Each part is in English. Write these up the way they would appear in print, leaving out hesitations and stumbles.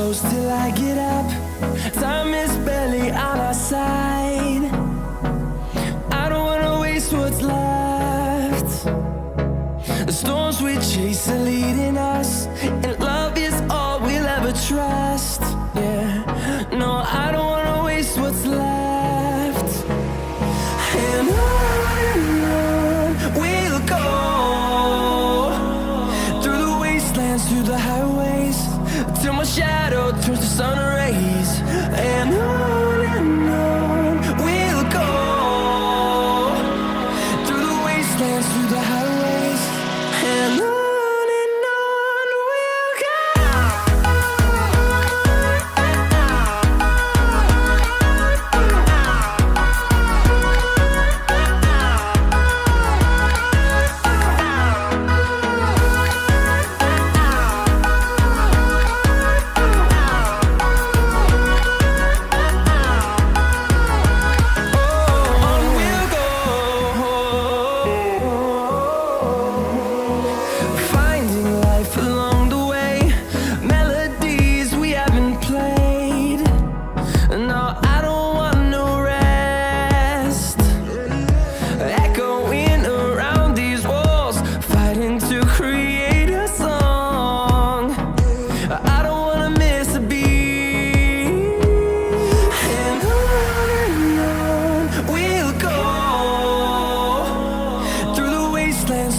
close till I get up. Time is barely on our side. I don't wanna waste what's left. The storms we chase are leading us, and love is all we'll ever trust. Yeah, no, I don't wanna waste what's left. And on we'll go, through the wastelands, through the highways, till my shadow turns to sun rays. And on we'll go, through the wastelands, through the highways, and on we'll go.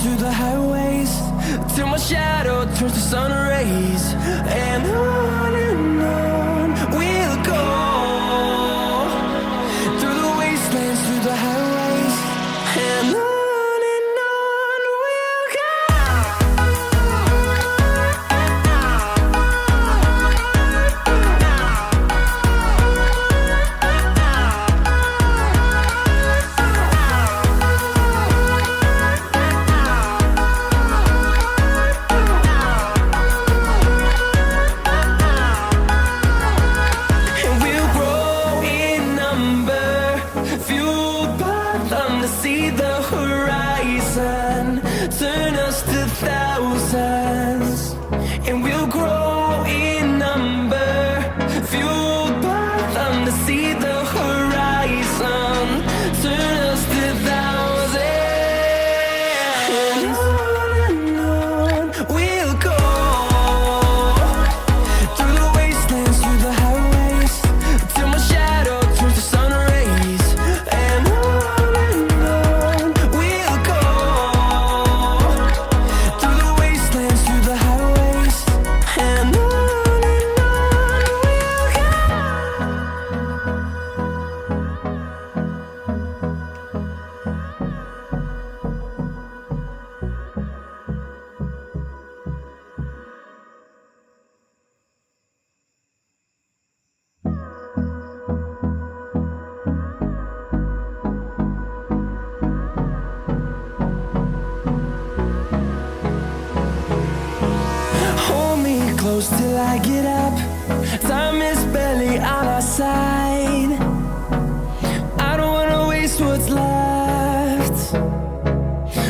Through the highways, till my shadow turns to sun rays. And on we'll go, through the wastelands, through the highways, and on we'll go. See the horizon turn us to thousands, and we'll grow in number, fueled by them. To see the horizon turn us to thousands, and on we'll go, through the wastelands, through the highways, till my shadow turns to sun rays. And close till I get up. Time is barely on our side. I don't wanna waste what's left.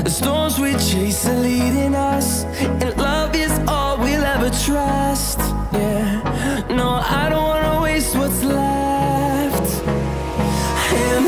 The storms we chase are leading us, and love is all we'll ever trust. Yeah, no, I don't wanna waste what's left. And